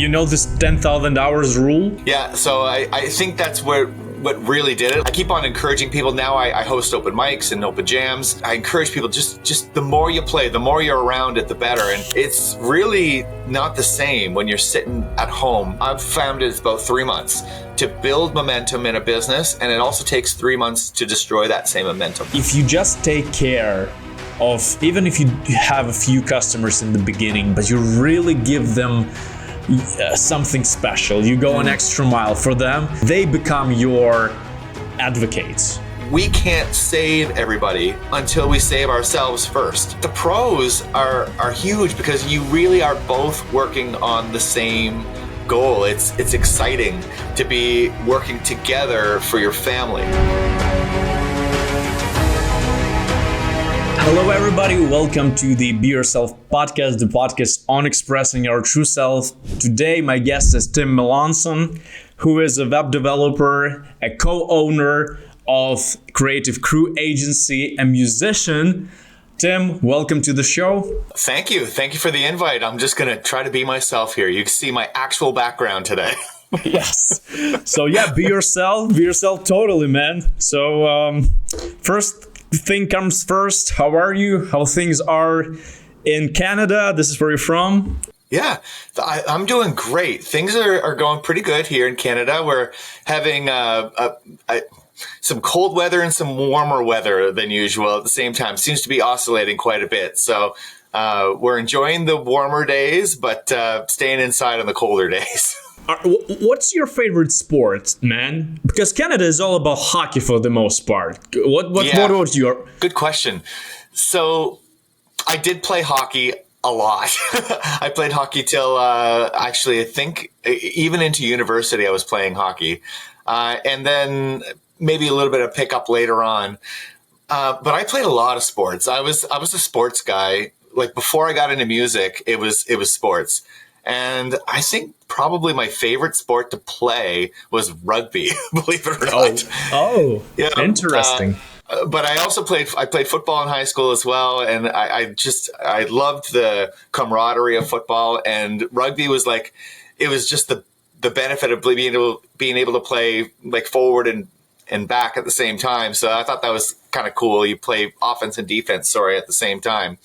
you know this 10,000 hours rule? Yeah, so I think that's what really did it. I keep on encouraging people. Now I host open mics and open jams. I encourage people, just the more you play, the more you're around it, the better. And it's really not the same when you're sitting at home. I've found it's about 3 months to build momentum in a business, and it also takes 3 months to destroy that same momentum. If you just take care of, even if you have a few customers in the beginning, but you really give them something special, you go an extra mile for them, they become your advocates. We can't save everybody until we save ourselves first. The pros are huge because you really are both working on the same goal. It's exciting to be working together for your family. Hello everybody, welcome to the Be Yourself podcast, the podcast on expressing our true self. Today my guest is Tim Melanson, who is a web developer, a co-owner of Creative Crew Agency, a musician. Tim, welcome to the show. Thank you for the invite. I'm just going to try to be myself here. You can see my actual background today. Yes. So yeah, be yourself totally, man. So first thing comes first. How are you? How things are in Canada? This is where you're from. Yeah, I'm doing great. Things are going pretty good here in Canada. We're having some cold weather and some warmer weather than usual at the same time. Seems to be oscillating quite a bit. So we're enjoying the warmer days, but staying inside on the colder days. What's your favorite sport, man? Because Canada is all about hockey for the most part. What was your... Good question. So I did play hockey a lot. I played hockey till actually, I think even into university, I was playing hockey. And then maybe a little bit of pickup later on. But I played a lot of sports. I was a sports guy. Like before I got into music, it was sports. And I think probably my favorite sport to play was rugby, believe it or not. Oh, yeah, interesting. But I also played football in high school as well. And I loved the camaraderie of football, and rugby was like, it was just the benefit of being able to play like forward and back at the same time. So I thought that was kind of cool. You play offense and defense, at the same time.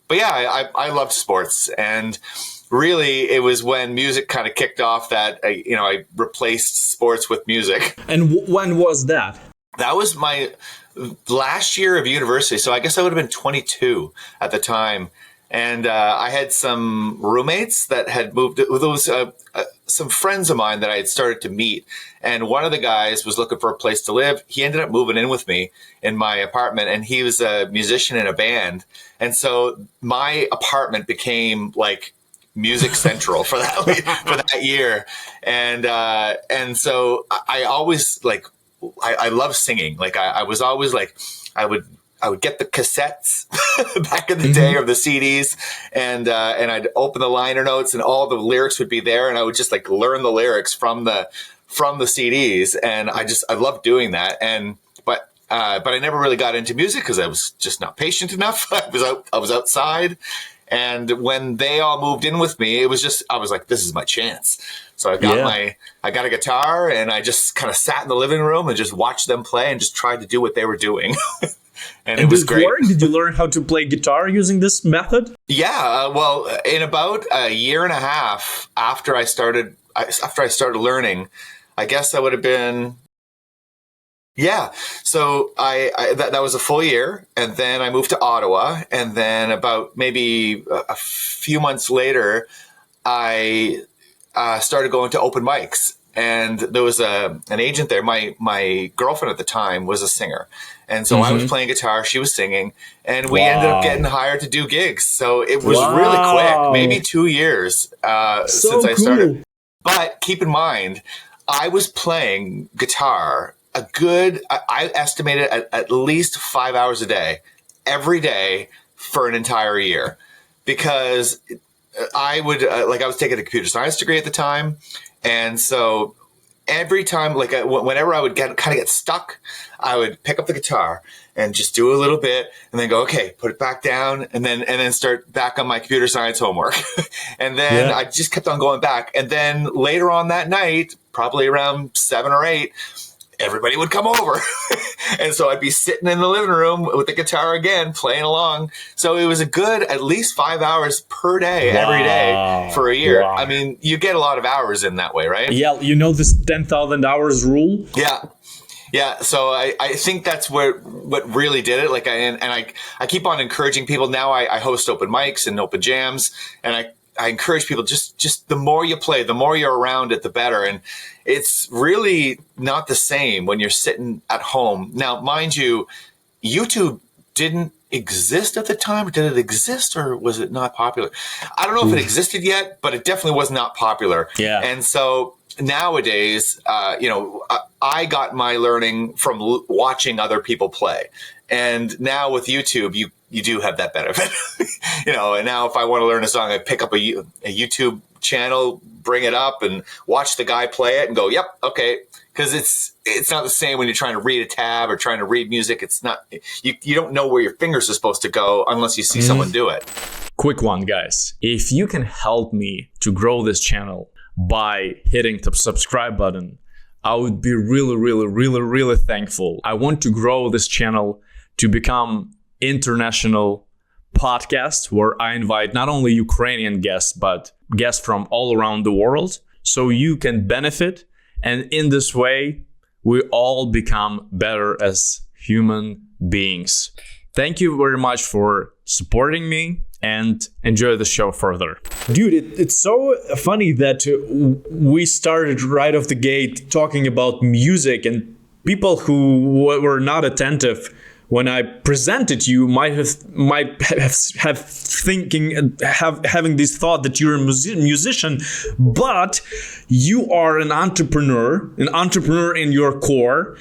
But yeah, I loved sports, and really it was when music kind of kicked off that, I replaced sports with music. And when was that? That was my last year of university. So I guess I would have been 22 at the time. And I had some roommates that had moved. There was some friends of mine that I had started to meet. And one of the guys was looking for a place to live. He ended up moving in with me in my apartment. And he was a musician in a band. And so my apartment became like music central for that year. And so I always I love singing. Like I was always like, I would get the cassettes back in the day, or the CDs, and I'd open the liner notes, and all the lyrics would be there, and I would just like learn the lyrics from the CDs, and I loved doing that. But I never really got into music because I was just not patient enough. I was outside, and when they all moved in with me, I was like, this is my chance. So I got a guitar, and I just kind of sat in the living room and just watched them play and just tried to do what they were doing. And it was great. Did you learn how to play guitar using this method? Yeah, well, in about a year and a half after I started learning, I guess I would have been, yeah. So that was a full year, and then I moved to Ottawa, and then about maybe a few months later, I started going to open mics. And there was an agent there. My girlfriend at the time was a singer. And so I was playing guitar, she was singing, and we ended up getting hired to do gigs. So it was really quick, maybe 2 years since I started. But keep in mind, I was playing guitar I estimated at least 5 hours a day, every day for an entire year. Because I was taking a computer science degree at the time. And so every time, like whenever I would kind of get stuck, I would pick up the guitar and just do a little bit and then go, okay, put it back down and then start back on my computer science homework. And then I just kept on going back. And then later on that night, probably around 7 or 8, everybody would come over. And so I'd be sitting in the living room with the guitar again, playing along. So it was a good at least 5 hours per day, every day for a year. Wow. I mean, you get a lot of hours in that way, right? Yeah, you know this 10,000 hours rule? Yeah. Yeah. So I think that's what really did it. Like, I keep on encouraging people. Now I host open mics and open jams, and I encourage people just the more you play, the more you're around it, the better. And it's really not the same when you're sitting at home. Now, mind you, YouTube didn't exist at the time. Did it exist, or was it not popular? I don't know if it existed yet, but it definitely was not popular. Yeah. And so nowadays, I got my learning from watching other people play. And now with YouTube, you do have that benefit. And now if I want to learn a song, I pick up a YouTube channel, bring it up and watch the guy play it and go, yep, okay. Because it's not the same when you're trying to read a tab or trying to read music. It's not, you don't know where your fingers are supposed to go unless you see someone do it. Quick one, guys. If you can help me to grow this channel by hitting the subscribe button, I would be really, really, really, really thankful. I want to grow this channel to become international podcast where I invite not only Ukrainian guests, but guests from all around the world, so you can benefit. And in this way, we all become better as human beings. Thank you very much for supporting me, and enjoy the show further. Dude, it's so funny that we started right off the gate talking about music, and people who were not attentive when I presented you might have having this thought that you're a musician, but you are an entrepreneur in your core.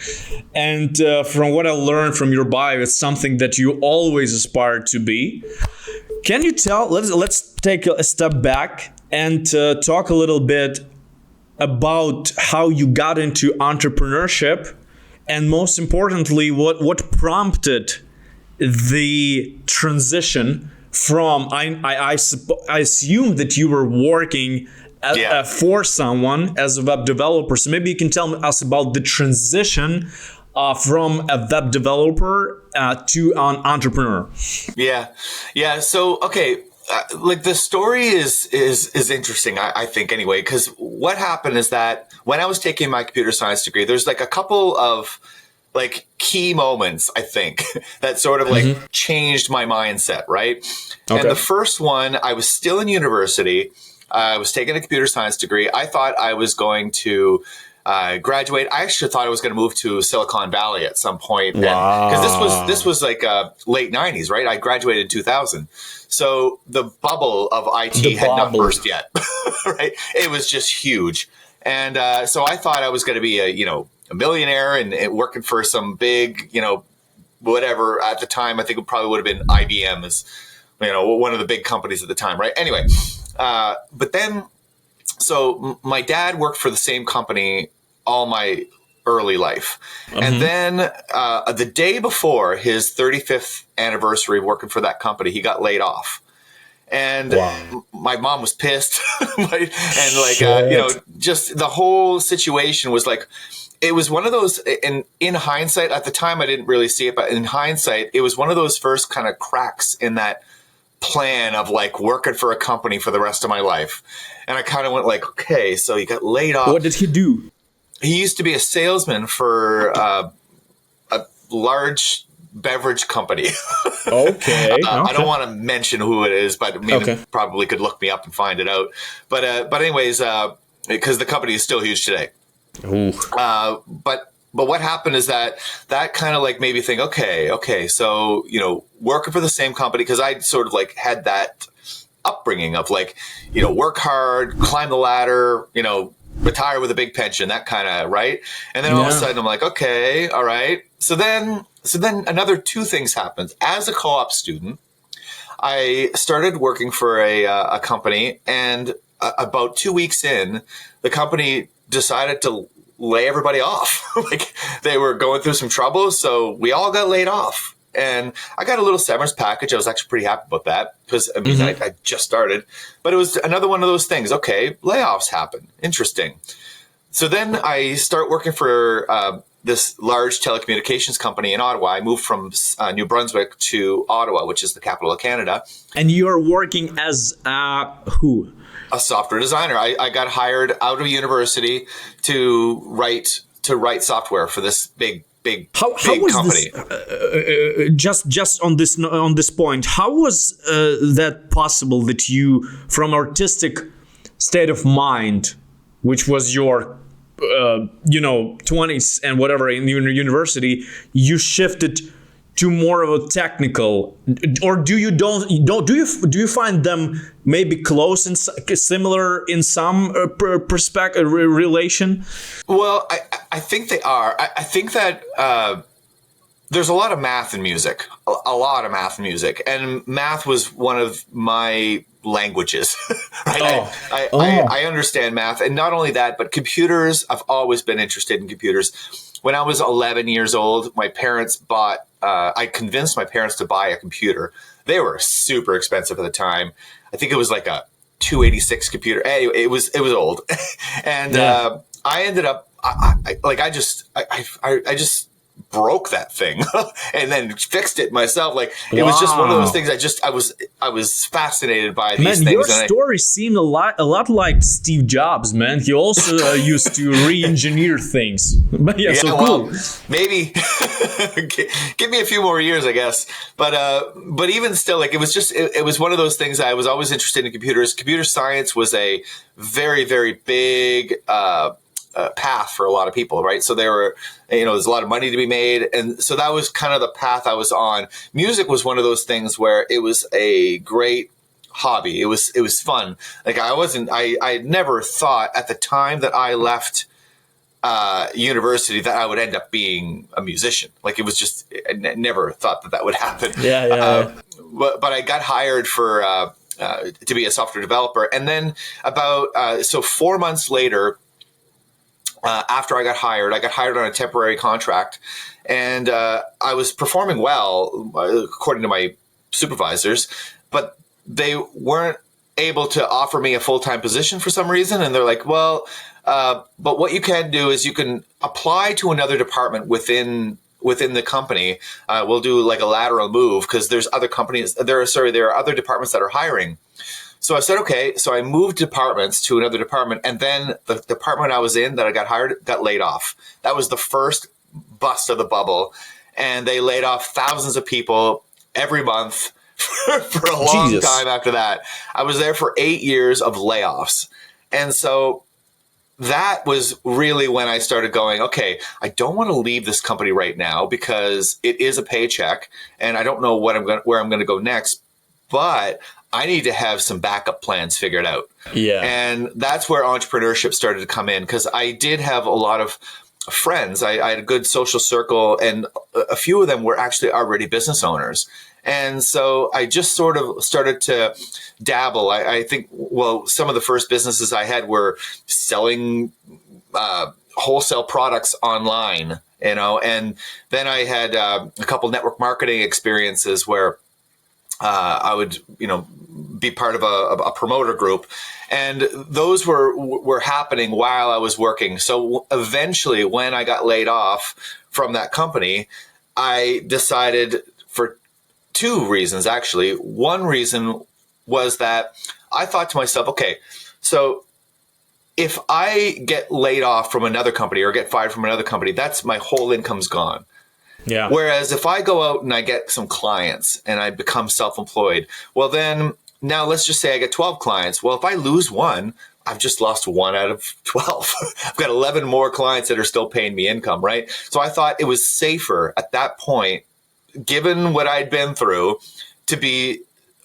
And from what I learned from your bio, it's something that you always aspired to be. Can you tell? Let's take a step back and talk a little bit about how you got into entrepreneurship. And most importantly, what prompted the transition from, I assume that you were working for someone as a web developer. So maybe you can tell us about the transition from a web developer to an entrepreneur. Yeah. So, okay. Like the story is interesting, I think, anyway, because what happened is that when I was taking my computer science degree, there's like a couple of like key moments, I think, that sort of like changed my mindset, right? Okay. And the first one, I was still in university. I was taking a computer science degree. I thought I was going to graduate. I actually thought I was going to move to Silicon Valley at some point. Wow. Because this was like late 90s, right? I graduated in 2000. So the bubble of IT had not burst yet, right? It was just huge. And so I thought I was going to be a millionaire and working for some big, whatever at the time. I think it probably would have been IBM as, one of the big companies at the time, right? Anyway, but then, so my dad worked for the same company all my early life. And then the day before his 35th anniversary of working for that company, he got laid off. And my mom was pissed. Just the whole situation was like, it was one of those, and in hindsight, at the time I didn't really see it, but in hindsight, it was one of those first kind of cracks in that plan of like working for a company for the rest of my life. And I kind of went like, okay, so he got laid off. What did he do? He used to be a salesman for a large beverage company. Okay. I don't want to mention who it is, but maybe probably could look me up and find it out. But anyways, because the company is still huge today. But what happened is that kind of like made me think, okay, so, working for the same company, because I sort of like had that upbringing of like, work hard, climb the ladder, retire with a big pension, that kind of, right? And then all of a sudden I'm like, okay, all right. So then another two things happened. As a co-op student, I started working for a company, and about 2 weeks in, the company decided to lay everybody off. Like they were going through some trouble, so we all got laid off. And I got a little severance package. I was actually pretty happy about that because I just started, but it was another one of those things. Okay, layoffs happen. Interesting. So then I start working for this large telecommunications company in Ottawa. I moved from New Brunswick to Ottawa, which is the capital of Canada. And you're working as who? A software designer. I got hired out of university to write software for this big how was company. This, just on this point, how was that possible that you, from artistic state of mind, which was your 20s and whatever in university, you shifted to more of a technical, or do you find them maybe close and similar in some perspective relation? Well, I think they are. I think that there's a lot of math in music, a lot of math in music, and math was one of my languages. Right? I understand math, and not only that, but computers. I've always been interested in computers. When I was 11 years old, my parents bought. I convinced my parents to buy a computer. They were super expensive at the time. I think it was like a 286 computer. Anyway, it was old, and I ended up. I just broke that thing and then fixed it myself. Like it was just one of those things. I was fascinated by these things. Your story seemed a lot like Steve Jobs, man. He also used to re-engineer things. But so cool. Well, maybe give me a few more years, I guess. But even still, like it was one of those things. I was always interested in computers. Computer science was a very, very big path for a lot of people, right? So there's a lot of money to be made. And so that was kind of the path I was on. Music was one of those things where it was a great hobby. It was fun. Like I never thought at the time that I left university that I would end up being a musician. Like it was just, I never thought that would happen. But I got hired to be a software developer. And then about 4 months later, after I got hired on a temporary contract, and I was performing well, according to my supervisors, but they weren't able to offer me a full-time position for some reason. And they're like, well, but what you can do is you can apply to another department within the company. We'll do like a lateral move because there's other companies. There are other departments that are hiring. So I said, okay. So I moved departments to another department. And then the department I was in that I got hired got laid off. That was the first bust of the bubble. And they laid off thousands of people every month for a long time after that. I was there for 8 years of layoffs. And so that was really when I started going, okay, I don't want to leave this company right now because it is a paycheck and I don't know where I'm going to go next. But I need to have some backup plans figured out. Yeah. And that's where entrepreneurship started to come in because I did have a lot of friends. I had a good social circle and a few of them were actually already business owners. And so I just sort of started to dabble. I think, some of the first businesses I had were selling wholesale products online, and then I had a couple network marketing experiences where I would, be part of a promoter group, and those were happening while I was working. So eventually, when I got laid off from that company, I decided for two reasons, actually. One reason was that I thought to myself, okay, so if I get laid off from another company or get fired from another company, that's my whole income's gone. Yeah. Whereas if I go out and I get some clients and I become self-employed, well, then now let's just say I get 12 clients. Well, if I lose one, I've just lost 1 out of 12. I've got 11 more clients that are still paying me income, right? So I thought it was safer at that point, given what I'd been through, to be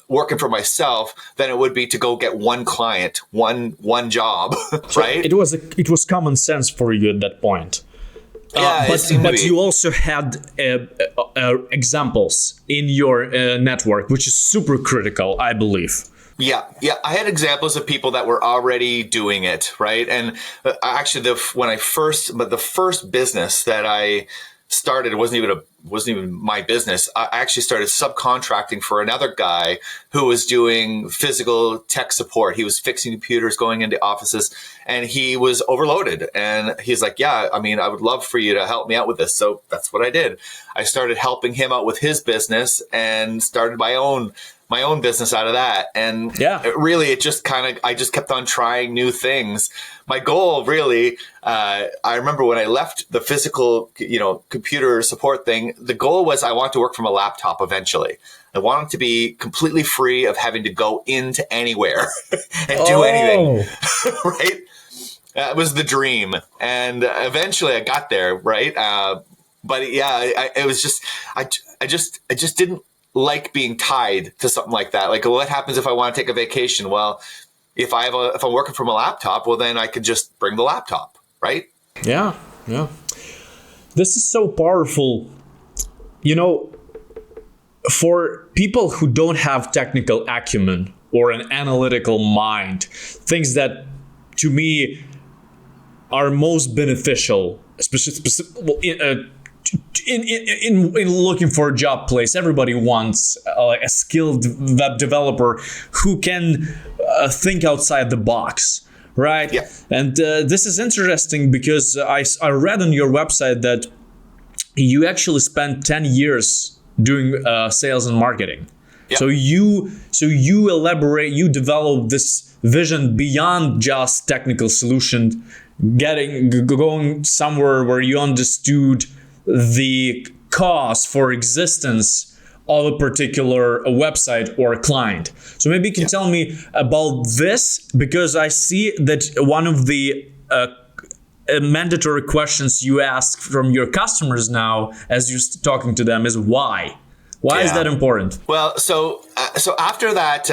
working for myself than it would be to go get one client, one job, right? It was common sense for you at that point. But you also had examples in your network, which is super critical, I believe. Yeah. I had examples of people that were already doing it, right? And actually, the first business that I started, it wasn't even my business. I actually started subcontracting for another guy who was doing physical tech support. He was fixing computers, going into offices, and he was overloaded. And he's like, "Yeah, I mean, I would love for you to help me out with this." So that's what I did. I started helping him out with his business and started my own business out of that. And Yeah. it just I just kept on trying new things. My goal really, I remember when I left the physical, computer support thing, the goal was I want to work from a laptop eventually. I wanted to be completely free of having to go into anywhere and do anything, right? That was the dream. And eventually I got there, right? But yeah, it was just, I just didn't like being tied to something like that. Like, what happens if I want to take a vacation? Well, if I'm working from a laptop, well, then I could just bring the laptop, right? Yeah. This is so powerful. For people who don't have technical acumen or an analytical mind, things that to me are most beneficial, in looking for a job place. Everybody wants a skilled web developer who can think outside the box, right? Yeah. And this is interesting because I read on your website that you actually spent 10 years doing sales and marketing. Yep. So you develop this vision beyond just technical solution, going somewhere where you understood the cause for existence of a particular website or a client. So maybe you can tell me about this, because I see that one of the mandatory questions you ask from your customers now as you're talking to them is why. Why is that important? Well, so after that,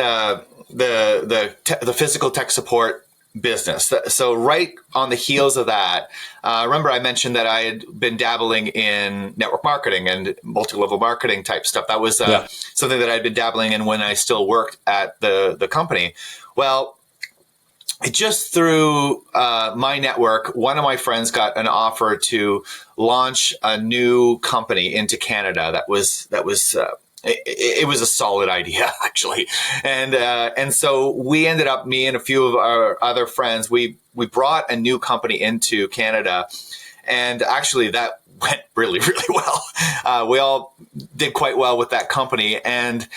the physical tech support business. So right on the heels of that, remember I mentioned that I had been dabbling in network marketing and multi-level marketing type stuff. That was something that I'd been dabbling in when I still worked at the company. Well, just through my network, one of my friends got an offer to launch a new company into Canada. It was a solid idea, actually, and so we ended up, me and a few of our other friends, we brought a new company into Canada, and actually that went really, really well. We all did quite well with that company, and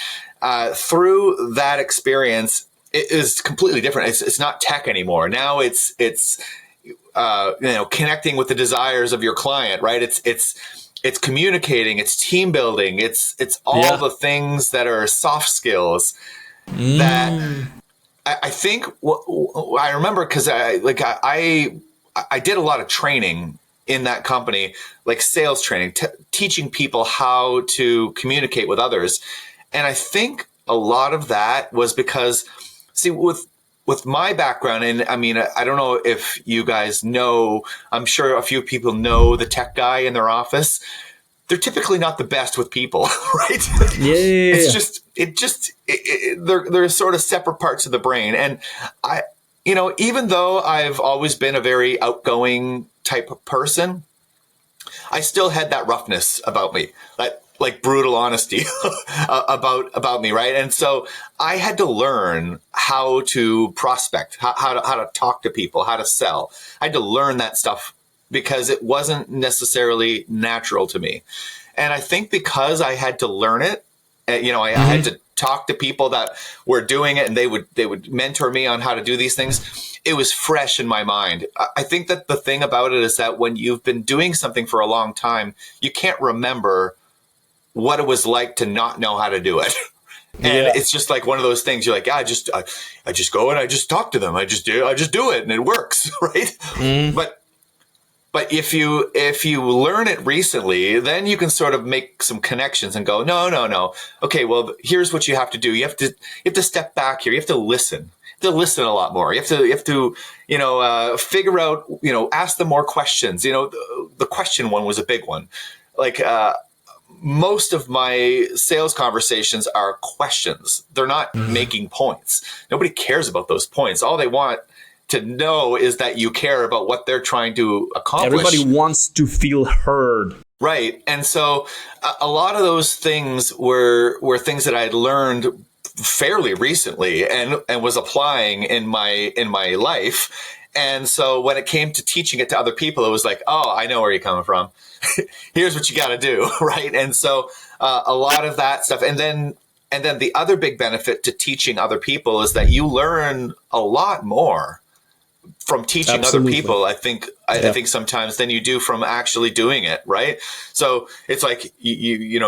through that experience, it is completely different. It's not tech anymore. Now it's connecting with the desires of your client, right? It's communicating, it's team building, it's all the things that are soft skills that I think. I remember because I did a lot of training in that company, like sales training, teaching people how to communicate with others, and I think a lot of that was because, see, with my background, and I mean, I don't know if you guys know, I'm sure a few people know the tech guy in their office. They're typically not the best with people, right? Yeah. They're sort of separate parts of the brain. And even though I've always been a very outgoing type of person, I still had that roughness about me, like brutal honesty about me, right? And so I had to learn how to prospect, how to talk to people, how to sell. I had to learn that stuff because it wasn't necessarily natural to me. And I think because I had to learn it, I had to talk to people that were doing it, and they would mentor me on how to do these things. It was fresh in my mind. I think that the thing about it is that when you've been doing something for a long time, you can't remember what it was like to not know how to do it. And it's just like one of those things. You're like, I just go and I just talk to them. I just do it, and it works, right? But if you learn it recently, then you can sort of make some connections and go, no. Okay, well, here's what you have to do. You have to step back here. You have to listen. You have to listen a lot more. You have to figure out, ask them more questions. The question one was a big one. Like, most of my sales conversations are questions. They're not making points. Nobody cares about those points. All they want to know is that you care about what they're trying to accomplish. Everybody wants to feel heard. Right. And so a lot of those things were things that I had learned fairly recently and was applying in my life. And so when it came to teaching it to other people, it was like, oh, I know where you're coming from. Here's what you got to do. Right. And so a lot of that stuff. And then the other big benefit to teaching other people is that you learn a lot more from teaching Absolutely. other people, I think sometimes than you do from actually doing it. Right. So it's like, you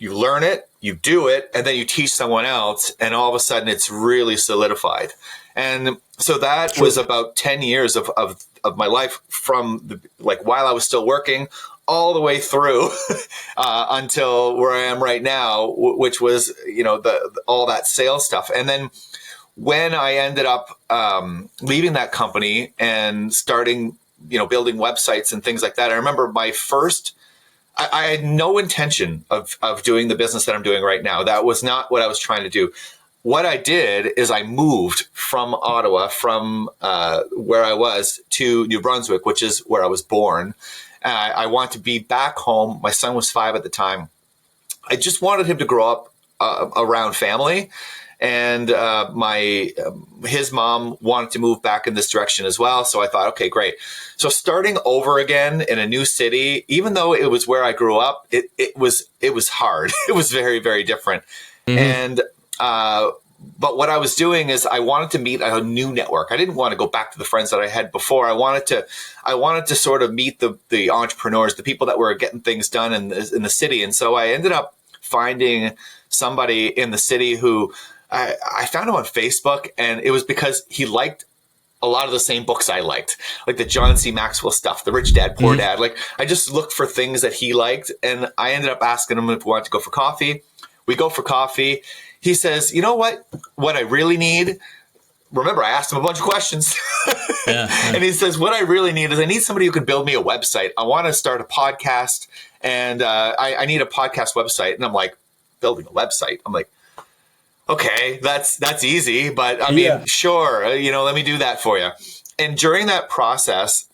learn it, you do it, and then you teach someone else, and all of a sudden it's really solidified. And so that was about 10 years of my life from while I was still working all the way through until where I am right now, which was, all that sales stuff. And then when I ended up leaving that company and starting, building websites and things like that, I remember my first, I had no intention of doing the business that I'm doing right now. That was not what I was trying to do. What I did is I moved from Ottawa, from where I was, to New Brunswick, which is where I was born. I wanted to be back home. My son was 5 at the time. I just wanted him to grow up around family. And his mom wanted to move back in this direction as well. So I thought, okay, great. So starting over again in a new city, even though it was where I grew up, it was hard. It was very, very different. And but what I was doing is I wanted to meet a new network. I didn't want to go back to the friends that I had before. I wanted to sort of meet the entrepreneurs, the people that were getting things done in the city. And so I ended up finding somebody in the city who I found him on Facebook, and it was because he liked a lot of the same books I liked, like the John C. Maxwell stuff, the Rich Dad, Poor Dad. Like I just looked for things that he liked, and I ended up asking him if we wanted to go for coffee. We go for coffee. He says, you know what I really need? Remember, I asked him a bunch of questions. And he says, what I really need is I need somebody who can build me a website. I want to start a podcast, and I need a podcast website. And I'm like, building a website? I'm like, okay, that's easy, but I mean, sure, let me do that for you. And during that process,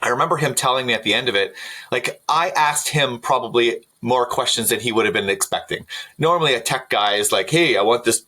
I remember him telling me at the end of it, like I asked him probably more questions than he would have been expecting. Normally a tech guy is like, hey, I want this,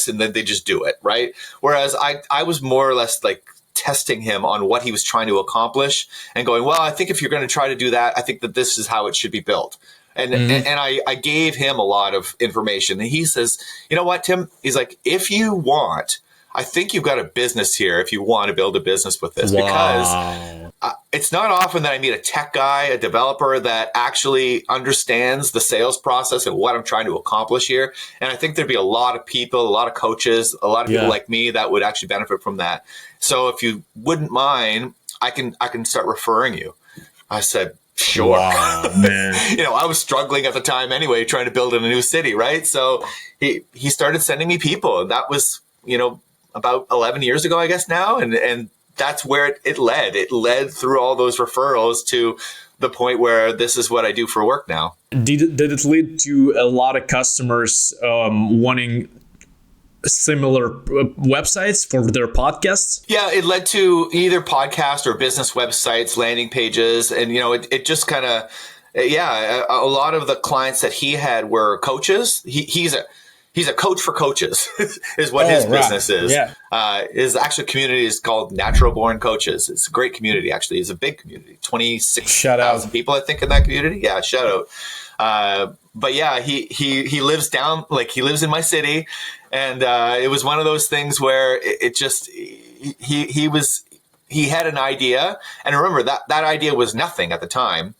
and then they just do it, right? Whereas I was more or less like testing him on what he was trying to accomplish and going, well, I think if you're going to try to do that, I think that this is how it should be built. And I gave him a lot of information. And he says, you know what, Tim? He's like, if you want, I think you've got a business here if you want to build a business with this. Wow. Because it's not often that I meet a tech guy, a developer that actually understands the sales process and what I'm trying to accomplish here. And I think there'd be a lot of people, a lot of coaches, a lot of people like me that would actually benefit from that. So if you wouldn't mind, I can start referring you. I said, sure. Wow, man. I was struggling at the time anyway, trying to build in a new city, right? So he started sending me people, and that was, about 11 years ago, I guess now. And that's where it led. It led through all those referrals to the point where this is what I do for work now. Did it lead to a lot of customers wanting similar websites for their podcasts? Yeah, it led to either podcast or business websites, landing pages. And, it just kind of, a lot of the clients that he had were coaches. He's a coach for coaches is what his business is. Yeah. His actual community is called Natural Born Coaches. It's a great community, actually. It's a big community, 26,000 people, I think, in that community. Yeah, shout out. But yeah, he lives he lives in my city. And it was one of those things where he had an idea. And remember, that idea was nothing at the time.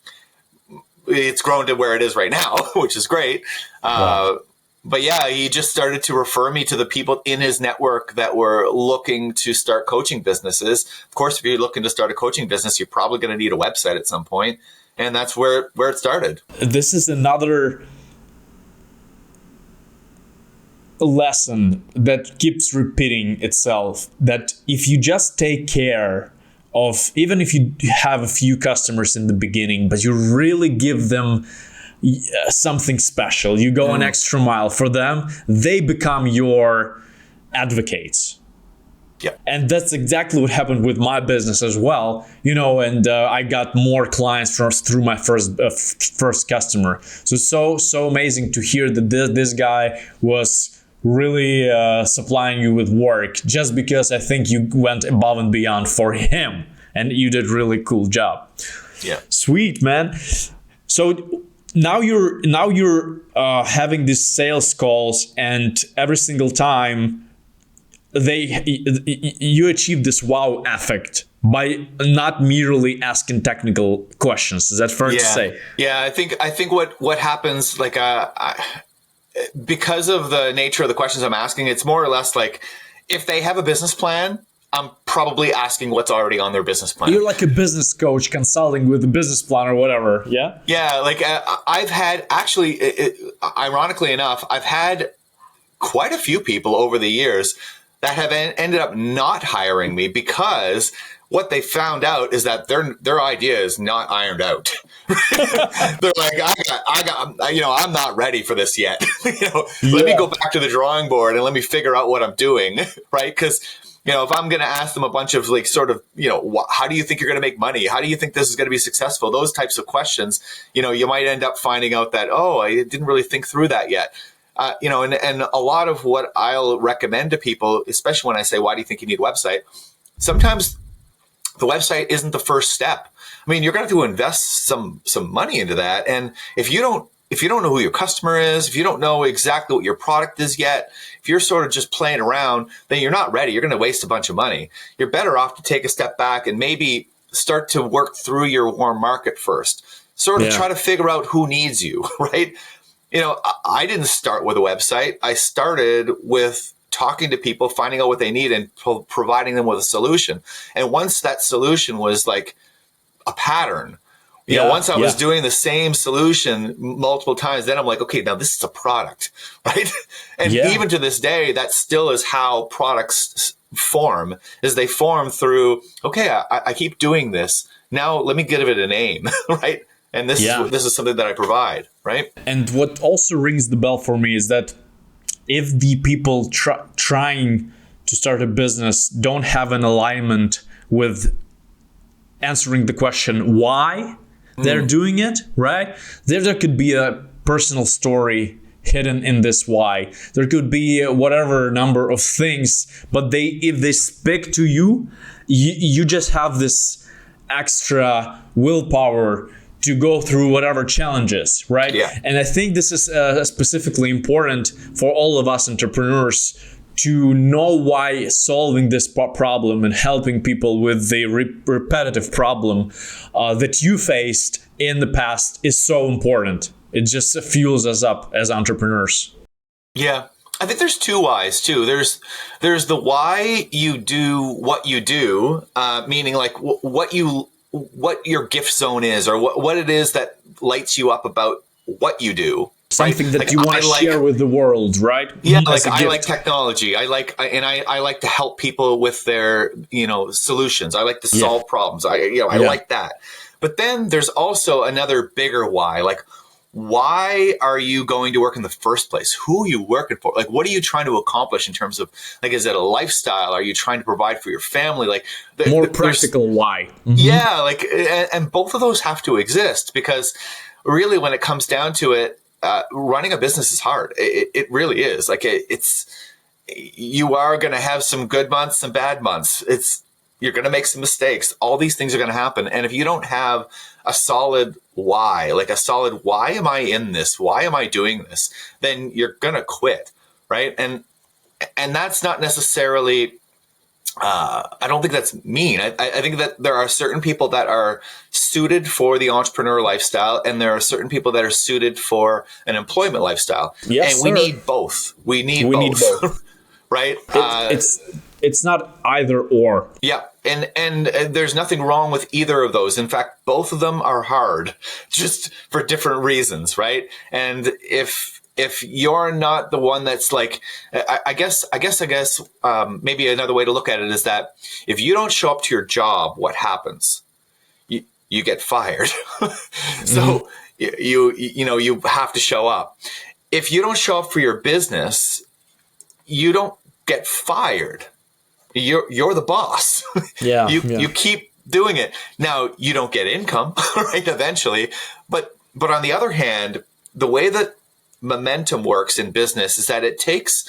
It's grown to where it is right now, which is great. Wow. But yeah, he just started to refer me to the people in his network that were looking to start coaching businesses. Of course, if you're looking to start a coaching business, you're probably going to need a website at some point. And that's where it started. This is another lesson that keeps repeating itself, that if you just take care of, even if you have a few customers in the beginning, but you really give them something special. You go an extra mile for them. They become your advocates. Yeah. And that's exactly what happened with my business as well, and I got more clients through my first customer. So amazing to hear that this guy was really supplying you with work just because I think you went above and beyond for him, and you did really cool job. Yeah. Sweet, man. So now you're having these sales calls, and every single time you achieve this wow effect by not merely asking technical questions. Is that fair to say? Yeah, I think what happens, like, because of the nature of the questions I'm asking, it's more or less like, if they have a business plan, I'm probably asking what's already on their business plan. You're like a business coach consulting with a business plan or whatever. Yeah. Yeah. Like, I've had, actually, ironically enough, I've had quite a few people over the years that have ended up not hiring me because what they found out is that their idea is not ironed out. They're like, I'm not ready for this yet. Let me go back to the drawing board and let me figure out what I'm doing. Right. Because, if I'm going to ask them a bunch of like, sort of, how do you think you're going to make money? How do you think this is going to be successful? Those types of questions, you might end up finding out that, I didn't really think through that yet. And a lot of what I'll recommend to people, especially when I say, why do you think you need a website? Sometimes the website isn't the first step. I mean, you're going to have to invest some money into that. And if you don't know who your customer is, if you don't know exactly what your product is yet, if you're sort of just playing around, then you're not ready. You're going to waste a bunch of money. You're better off to take a step back and maybe start to work through your warm market first. Sort of try to figure out who needs you, right? I didn't start with a website. I started with talking to people, finding out what they need, and providing them with a solution. And once that solution was like a pattern, once I was doing the same solution multiple times, then I'm like, okay, now this is a product, right? And even to this day, that still is how products form, is they form through, okay, I keep doing this. Now let me give it a name, right? And this is something that I provide, right? And what also rings the bell for me is that if the people trying to start a business don't have an alignment with answering the question why they're doing it, right? There could be a personal story hidden in this why. There could be whatever number of things, but if they speak to you, you just have this extra willpower to go through whatever challenges, right? Yeah. And I think this is specifically important for all of us entrepreneurs to know why solving this problem and helping people with the repetitive problem that you faced in the past is so important. It just fuels us up as entrepreneurs. Yeah. I think there's two whys too. There's the why you do what you do, meaning like what your gift zone is, or what it is that lights you up about what you do. Something right? that like, you want to share with the world, right? Yeah, like I like technology. I like to help people with their, solutions. I like to solve problems. I like that. But then there's also another bigger why. Like, why are you going to work in the first place? Who are you working for? Like, what are you trying to accomplish in terms of, like, is it a lifestyle? Are you trying to provide for your family? Like, more practical why. Mm-hmm. Yeah, like, and both of those have to exist, because really, when it comes down to it, running a business is hard. It really is. Like, you are going to have some good months, some bad months. You're going to make some mistakes. All these things are going to happen. And if you don't have a solid why, why am I in this? Why am I doing this? Then you're going to quit. Right. And that's not necessarily, I don't think that's mean. I think that there are certain people that are suited for the entrepreneur lifestyle, and there are certain people that are suited for an employment lifestyle. Yes, and we need both. We need both. Right. It's not either or. Yeah. And there's nothing wrong with either of those. In fact, both of them are hard, just for different reasons, right? And if you're not the one that's like, I guess, maybe another way to look at it is that if you don't show up to your job, what happens? You get fired. So you have to show up. If you don't show up for your business, you don't get fired. You're the boss. Yeah. You keep doing it. Now you don't get income, right? Eventually, but on the other hand, the way that momentum works in business is that it takes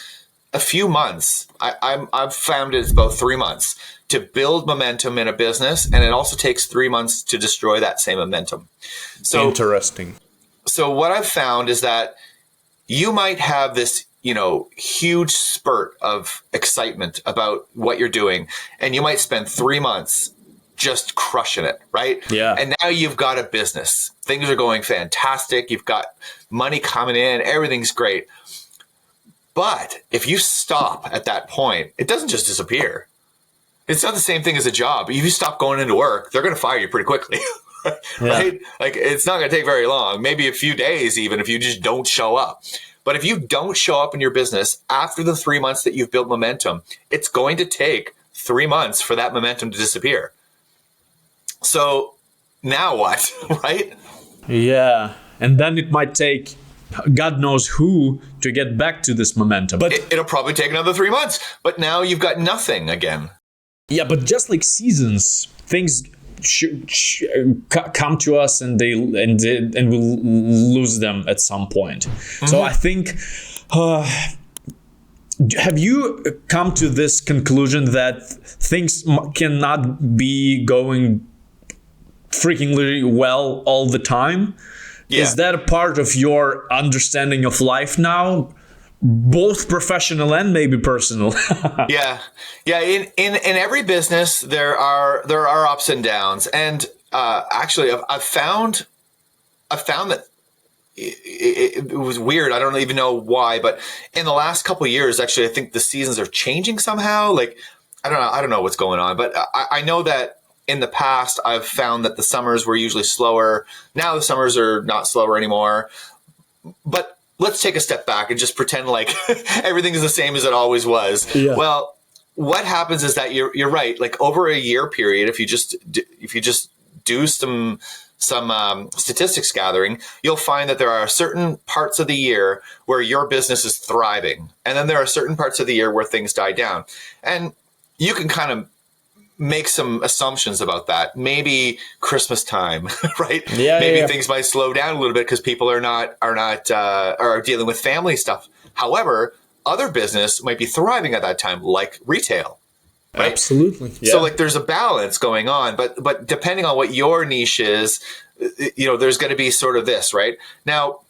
a few months. I've found it's about 3 months to build momentum in a business, and it also takes 3 months to destroy that same momentum. So interesting. So what I've found is that you might have this, huge spurt of excitement about what you're doing, and you might spend 3 months just crushing it, right? Yeah. And now you've got a business. Things are going fantastic. You've got money coming in. Everything's great. But if you stop at that point, it doesn't just disappear. It's not the same thing as a job. If you stop going into work, they're going to fire you pretty quickly, right? Yeah. Like, it's not going to take very long, maybe a few days even, if you just don't show up. But if you don't show up in your business after the 3 months that you've built momentum, it's going to take 3 months for that momentum to disappear. So now what, right? Yeah. And then it might take God knows who to get back to this momentum. But It'll probably take another 3 months, but now you've got nothing again. yeah, but just like seasons, things come to us and we'll lose them at some point. Mm-hmm. So I think, have you come to this conclusion that things cannot be going freakingly well all the time? Yeah. Is that a part of your understanding of life now? Both professional and maybe personal. Yeah. In every business, there are ups and downs, and actually, I've found that it was weird. I don't even know why, but in the last couple of years, actually, I think the seasons are changing somehow. Like, I don't know what's going on, but I know that in the past, I've found that the summers were usually slower. Now the summers are not slower anymore, but let's take a step back and just pretend like everything is the same as it always was. Yeah. Well, what happens is that you're right. Like, over a year period, if you just do some statistics gathering, you'll find that there are certain parts of the year where your business is thriving, and then there are certain parts of the year where things die down. And you can kind of make some assumptions about that. Maybe Christmas time, right? Yeah, maybe things might slow down a little bit because people are dealing with family stuff. However, other business might be thriving at that time, like retail. Right? Absolutely. Yeah. So like, there's a balance going on, but depending on what your niche is, there's going to be sort of this, right? Now,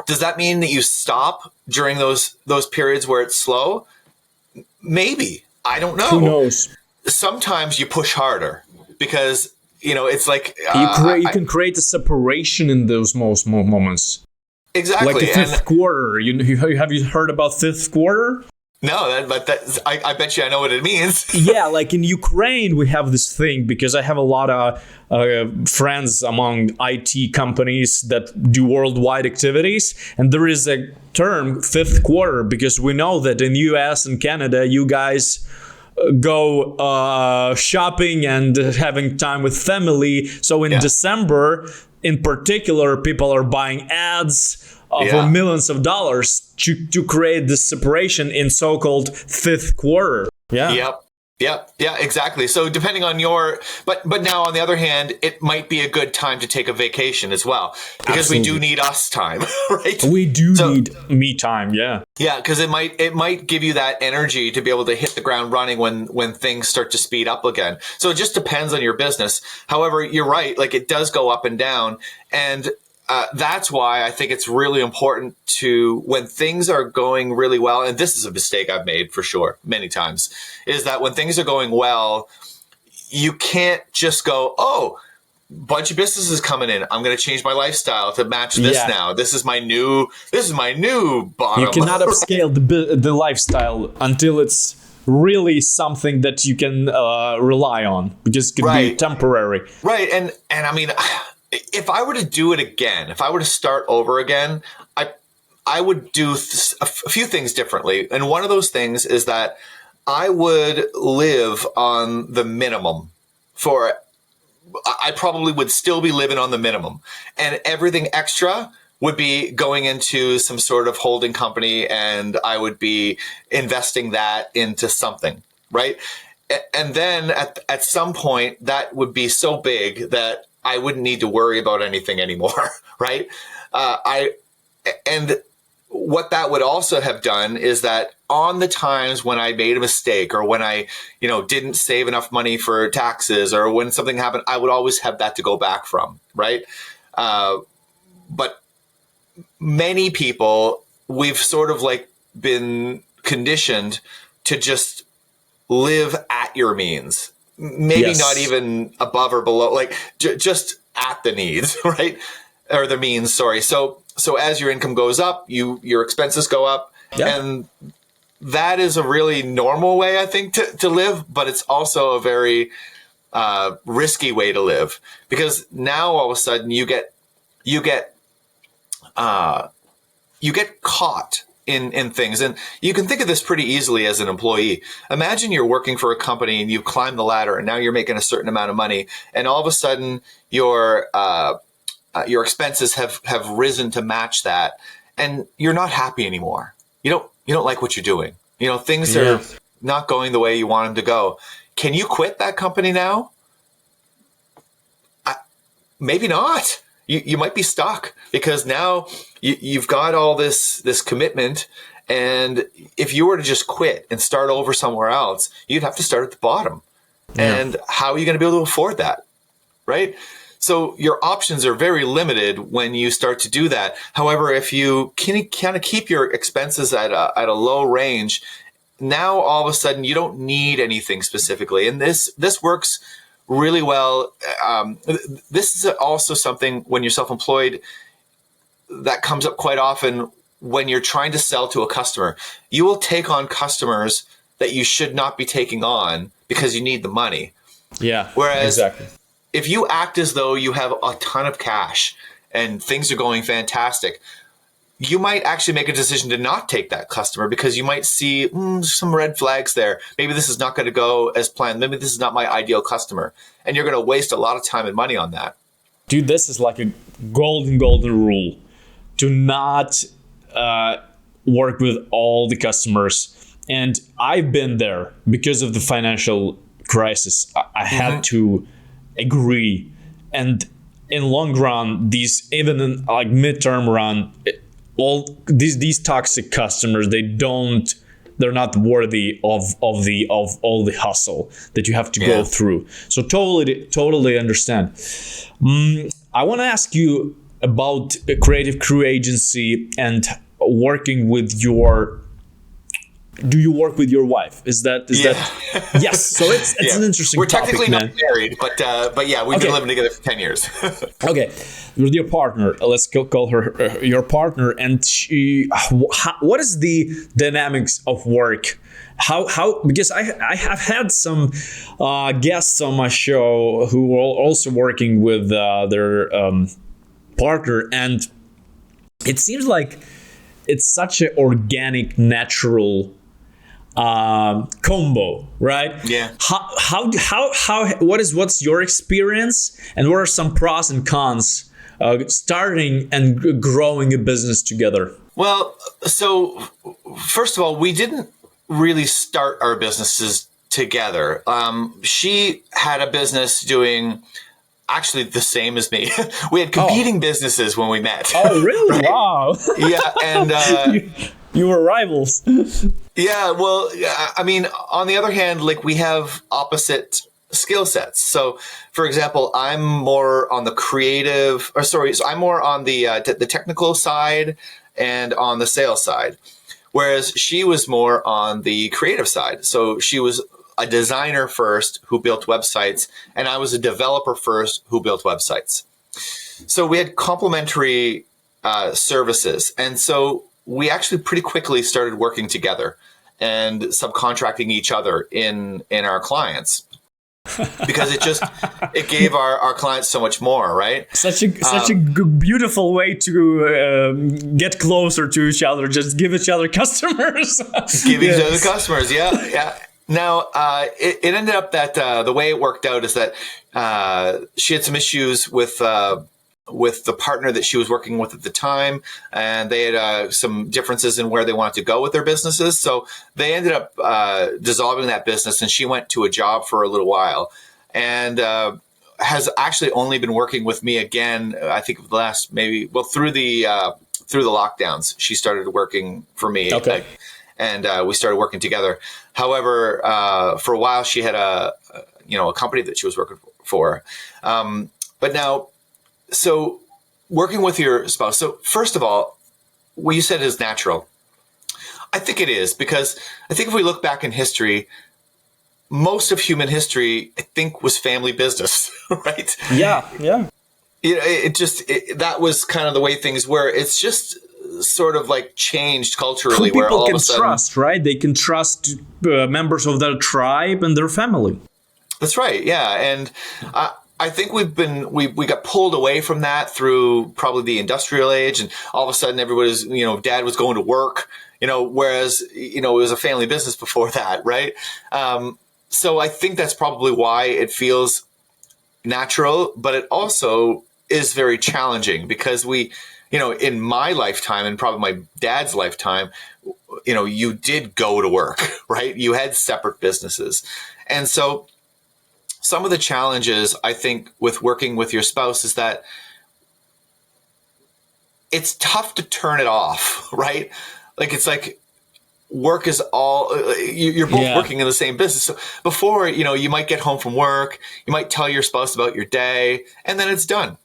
does that mean that you stop during those periods where it's slow? Maybe. I don't know. Who knows? Sometimes you push harder because, it's like... you can create a separation in those moments. Exactly. Like the fifth quarter. Have you heard about fifth quarter? No, but I bet you I know what it means. Yeah, like in Ukraine, we have this thing because I have a lot of friends among IT companies that do worldwide activities. And there is a term, fifth quarter, because we know that in US and Canada, you guys go shopping and having time with family. So in December, in particular, people are buying ads for millions of dollars to create this separation in so-called fifth quarter. Yeah. Yep. Yeah, exactly. So depending on but now on the other hand, it might be a good time to take a vacation as well, because Absolutely. We do need us time, right? We do need me time. Yeah. Yeah. Cause it might give you that energy to be able to hit the ground running when things start to speed up again. So it just depends on your business. However, you're right. Like, it does go up and down, and that's why I think it's really important to, when things are going really well, and this is a mistake I've made for sure many times, is that when things are going well, you can't just go, oh, bunch of businesses coming in, I'm going to change my lifestyle to match this now. This is my new bottom. You cannot upscale the lifestyle until it's really something that you can rely on, because it can be temporary. Right. And I mean, if I were to do it again, if I were to start over again, I would do a few things differently. And one of those things is that I would live on the minimum I probably would still be living on the minimum, and everything extra would be going into some sort of holding company, and I would be investing that into something, right? And then at some point, that would be so big that I wouldn't need to worry about anything anymore, right? And what that would also have done is that on the times when I made a mistake, or when I, didn't save enough money for taxes, or when something happened, I would always have that to go back from, right? But many people, we've sort of like been conditioned to just live at your means, maybe not even above or below, like just at the needs, right? Or the means, sorry. So as your income goes up, your expenses go up, and that is a really normal way, I think, to live, but it's also a very risky way to live, because now all of a sudden you get caught in things. And you can think of this pretty easily as an employee. Imagine you're working for a company and you've climbed the ladder, and now you're making a certain amount of money, and all of a sudden your expenses have risen to match that, and you're not happy anymore. You don't like what you're doing. Things are not going the way you want them to go. Can you quit that company now? Maybe not. You might be stuck, because now you've got all this commitment, and if you were to just quit and start over somewhere else, you'd have to start at the bottom. And how are you going to be able to afford that, right? So your options are very limited when you start to do that. However, if you can kind of keep your expenses at a low range, now all of a sudden you don't need anything specifically. And this works really well. This is also something when you're self-employed that comes up quite often when you're trying to sell to a customer. You will take on customers that you should not be taking on because you need the money. Yeah, whereas exactly. If you act as though you have a ton of cash and things are going fantastic, you might actually make a decision to not take that customer, because you might see some red flags there. Maybe this is not going to go as planned. Maybe this is not my ideal customer. And you're going to waste a lot of time and money on that. Dude, this is like a golden rule. Do not work with all the customers. And I've been there because of the financial crisis. I had to agree. And in long run, even in like midterm run, all these toxic customers, they're not worthy of all the hustle that you have to go through. So totally understand. I want to ask you about a creative crew agency and working with your. Do you work with your wife? Is that yes? So it's an interesting. We're topic, technically man. not married, but yeah, we've been living together for 10 years. Okay, with your partner, let's call her your partner, and what is the dynamics of work? How because I have had some guests on my show who are also working with their partner, and it seems like it's such an organic, natural combo, right? Yeah. What's your experience, and what are some pros and cons starting and growing a business together? Well, so first of all, we didn't really start our businesses together. She had a business doing actually the same as me. We had competing businesses when we met. Oh, really? Right? Wow. Yeah, and you were rivals. Yeah, well, I mean, on the other hand, like, we have opposite skill sets. So, for example, I'm more on the I'm more on the technical side and on the sales side, whereas she was more on the creative side. So she was a designer first who built websites, and I was a developer first who built websites. So we had complementary services. And so we actually pretty quickly started working together and subcontracting each other in our clients, because it gave our clients so much more, right? Such a beautiful way to get closer to each other. Just give each other customers. Give each other customers, yeah. Now, it ended up that the way it worked out is that she had some issues with the partner that she was working with at the time, and they had some differences in where they wanted to go with their businesses. So they ended up dissolving that business, and she went to a job for a little while, and has actually only been working with me again. I think the last through the lockdowns, she started working for me. Okay. And we started working together. However, for a while, she had a company that she was working for. But now, so working with your spouse. So first of all, what you said is natural. I think it is, because I think if we look back in history, most of human history, I think, was family business, right? Yeah. That was kind of the way things were. It's just sort of like changed culturally, Who where people all can of a sudden, trust, right? They can trust members of their tribe and their family. That's right. Yeah. And I think we got pulled away from that through probably the industrial age, and all of a sudden everybody's, dad was going to work, whereas, it was a family business before that. Right. So I think that's probably why it feels natural, but it also is very challenging, because we, in my lifetime and probably my dad's lifetime, you did go to work, right? You had separate businesses. And so some of the challenges, I think, with working with your spouse is that it's tough to turn it off, right? Like, it's like work is all, you're both working in the same business. So before, you might get home from work, you might tell your spouse about your day, and then it's done.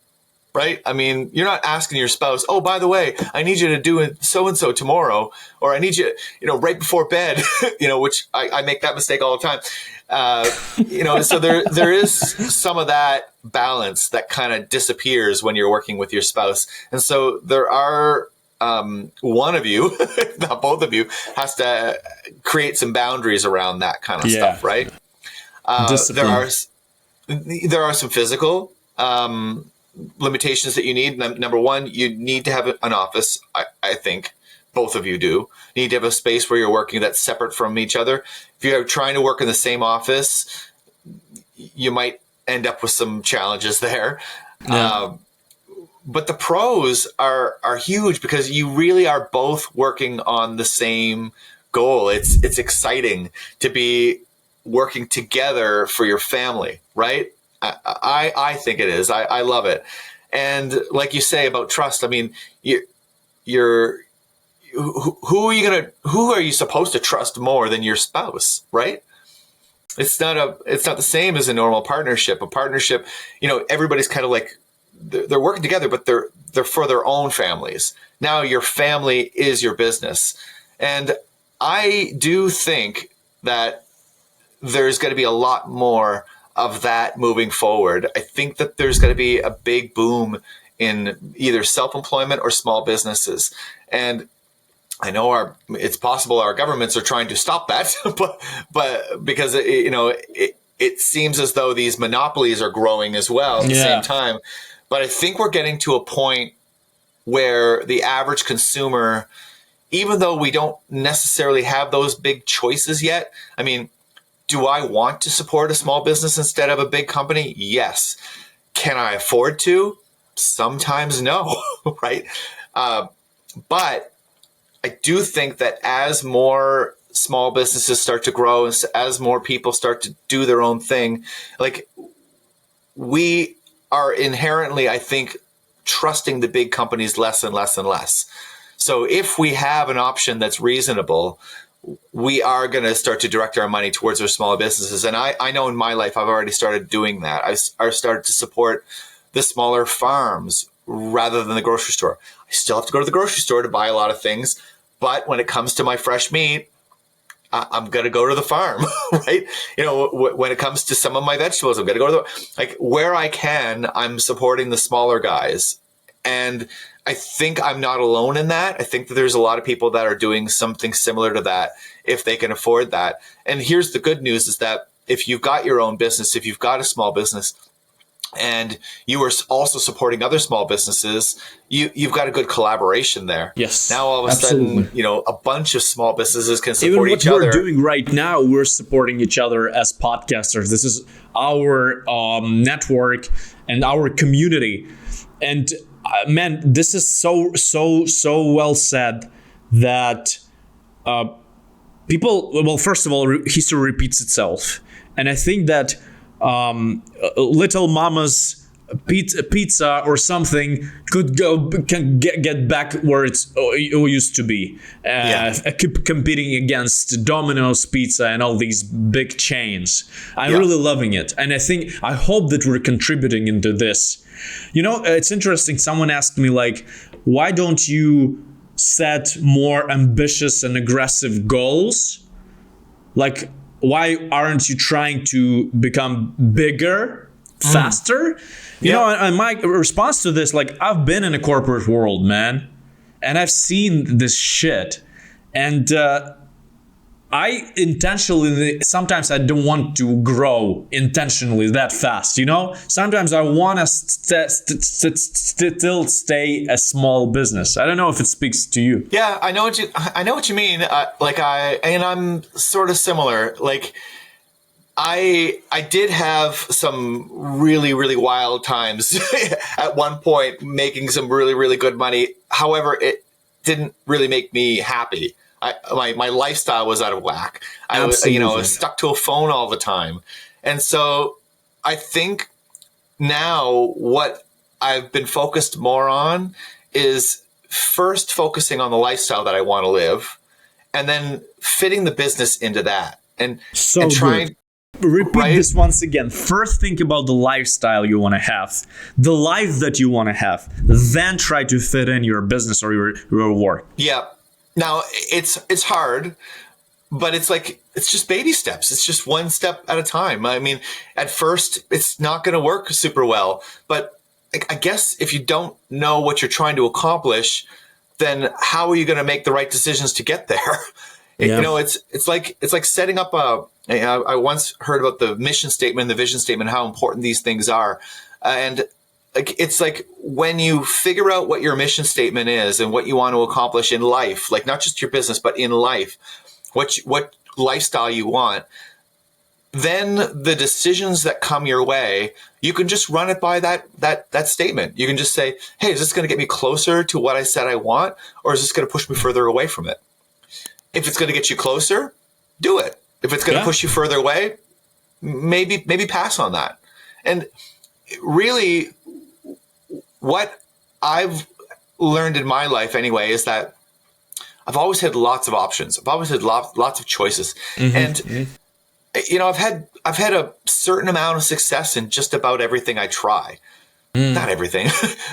Right? I mean, you're not asking your spouse, oh, by the way, I need you to do so-and-so tomorrow, or I need you, right before bed, which I make that mistake all the time. So there is some of that balance that kind of disappears when you're working with your spouse. And so there are, one of you, not both of you, has to create some boundaries around that kind of stuff, right? There are some physical, limitations that you need. Number one, you need to have an office. I think both of you do. You need to have a space where you're working that's separate from each other. If you're trying to work in the same office, you might end up with some challenges there. Yeah. But the pros are huge, because you really are both working on the same goal. It's exciting to be working together for your family, right? I think it is. I love it. And like you say about trust, I mean, who are you supposed to trust more than your spouse, right? It's not the same as a normal partnership. A partnership, everybody's kind of like, they're working together, but they're for their own families. Now your family is your business. And I do think that there's going to be a lot more of that moving forward. I think that there's going to be a big boom in either self-employment or small businesses. And I know it's possible our governments are trying to stop that, but because, it seems as though these monopolies are growing as well at the same time. But I think we're getting to a point where the average consumer, even though we don't necessarily have those big choices yet, I mean, do I want to support a small business instead of a big company? Yes. Can I afford to? Sometimes no, right? But I do think that as more small businesses start to grow, as more people start to do their own thing, like, we are inherently, I think, trusting the big companies less and less and less. So if we have an option that's reasonable, we are going to start to direct our money towards our small businesses. And I know in my life, I've already started doing that. I've started to support the smaller farms rather than the grocery store. I still have to go to the grocery store to buy a lot of things. But when it comes to my fresh meat, I'm going to go to the farm, right? When it comes to some of my vegetables, I'm going to go to where I can, I'm supporting the smaller guys. And I think I'm not alone in that. I think that there's a lot of people that are doing something similar to that if they can afford that. And here's the good news is that if you've got your own business, if you've got a small business, and you are also supporting other small businesses, you've got a good collaboration there. Yes, Now all of a absolutely. sudden, a bunch of small businesses can Even support what each we're other. doing right now, we're supporting each other as podcasters. This is our network and our community. And man, this is so well said that people, well, first of all, history repeats itself. And I think that Little Mama's pizza or something can get back where it used to be, competing against Domino's Pizza and all these big chains. I'm really loving it, and I hope that we're contributing into this. It's interesting. Someone asked me, like, why don't you set more ambitious and aggressive goals? Like, why aren't you trying to become bigger, faster? And my response to this, like, I've been in a corporate world, man, and I've seen this shit. And I intentionally, sometimes I don't want to grow intentionally that fast, Sometimes I want to still stay a small business. I don't know if it speaks to you. Yeah, I know what you mean. I'm sort of similar. Like, I did have some really, really wild times at one point, making some really, really good money. However, it didn't really make me happy. My lifestyle was out of whack. I was stuck to a phone all the time. And so I think now what I've been focused more on is first focusing on the lifestyle that I want to live, and then fitting the business into that. And trying. Good. Repeat this once again. First, think about the lifestyle you want to have, the life that you want to have, then try to fit in your business or your work. Yeah. Now, it's hard, but it's just baby steps. It's just one step at a time. I mean, at first, it's not going to work super well. But I guess if you don't know what you're trying to accomplish, then how are you going to make the right decisions to get there? Yeah. It's like setting up I once heard about the mission statement, the vision statement, how important these things are. And it's like when you figure out what your mission statement is and what you want to accomplish in life, like not just your business, but in life, what lifestyle you want, then the decisions that come your way, you can just run it by that statement. You can just say, hey, is this going to get me closer to what I said I want, or is this going to push me further away from it? If it's going to get you closer, do it. If it's going to push you further away, maybe pass on that. And really, what I've learned in my life anyway is that I've always had lots of options. I've always had lots of choices. And I've had a certain amount of success in just about everything I try. Not everything,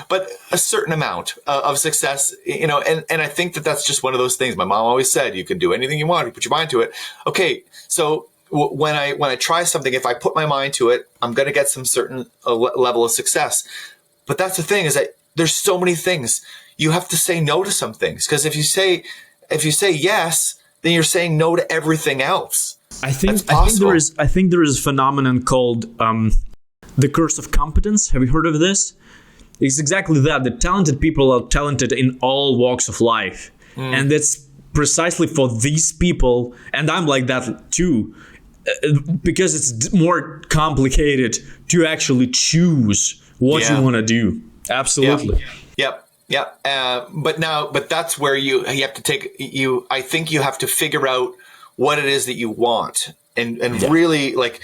but a certain amount of success, and I think that that's just one of those things. My mom always said, you can do anything you want, you put your mind to it. Okay. So when I try something, if I put my mind to it, I'm going to get some certain level of success. But that's the thing, is that there's so many things. You have to say no to some things, because if you say yes, then you're saying no to everything else. I think there is a phenomenon called the curse of competence. Have you heard of this? It's exactly that. The talented people are talented in all walks of life. And that's precisely for these people. And I'm like that too, because it's more complicated to actually choose what you want to do. Absolutely. Yep. But that's where you have to I think you have to figure out what it is that you want and really like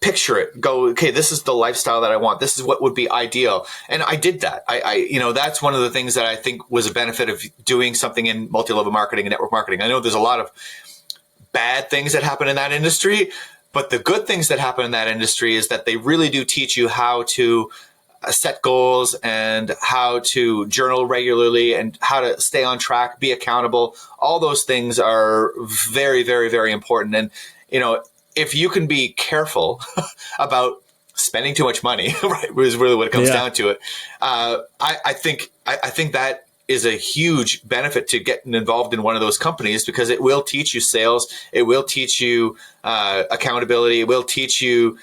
picture it, go, okay, this is the lifestyle that I want. This is what would be ideal. And I did that. I that's one of the things that I think was a benefit of doing something in multi-level marketing and network marketing. I know there's a lot of bad things that happen in that industry, but the good things that happen in that industry is that they really do teach you how to set goals and how to journal regularly and how to stay on track, be accountable. All those things are very, very, very important. And, if you can be careful about spending too much money, right, is really what it comes down to it. I think that is a huge benefit to getting involved in one of those companies, because it will teach you sales. It will teach you accountability. It will teach you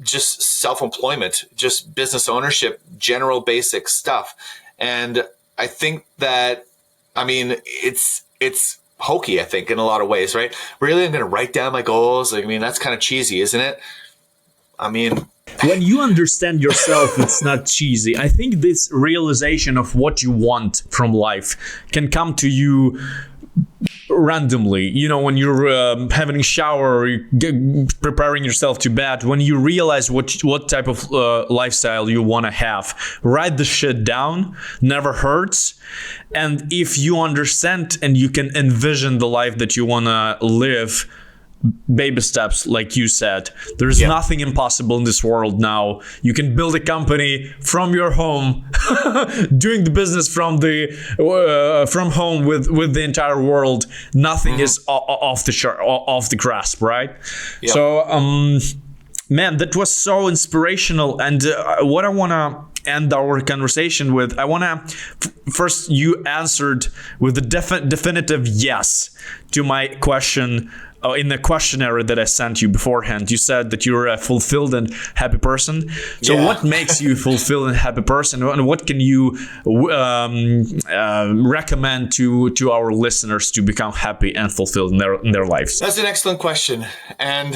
just self-employment, just business ownership, general basic stuff. And I think that, I mean, it's hokey, I think, in a lot of ways, right? Really, I'm going to write down my goals. I mean, that's kind of cheesy, isn't it? I mean, when you understand yourself, it's not cheesy. I think this realization of what you want from life can come to you randomly. You know, when you're having a shower or preparing yourself to bed, when you realize what type of lifestyle you want to have, write the shit down. Never hurts. And if you understand and you can envision the life that you want to live, baby steps, like you said, there's nothing impossible in this world now. You can build a company from your home, doing the business from home with the entire world. Nothing is off the grasp, right? Yep. So man, that was so inspirational. And what I want to end our conversation with, I want to first, you answered with a definitive yes to my question. In the questionnaire that I sent you beforehand, you said that you're a fulfilled and happy person. So what makes you a fulfilled and happy person? And what can you recommend to our listeners to become happy and fulfilled in their lives? That's an excellent question. And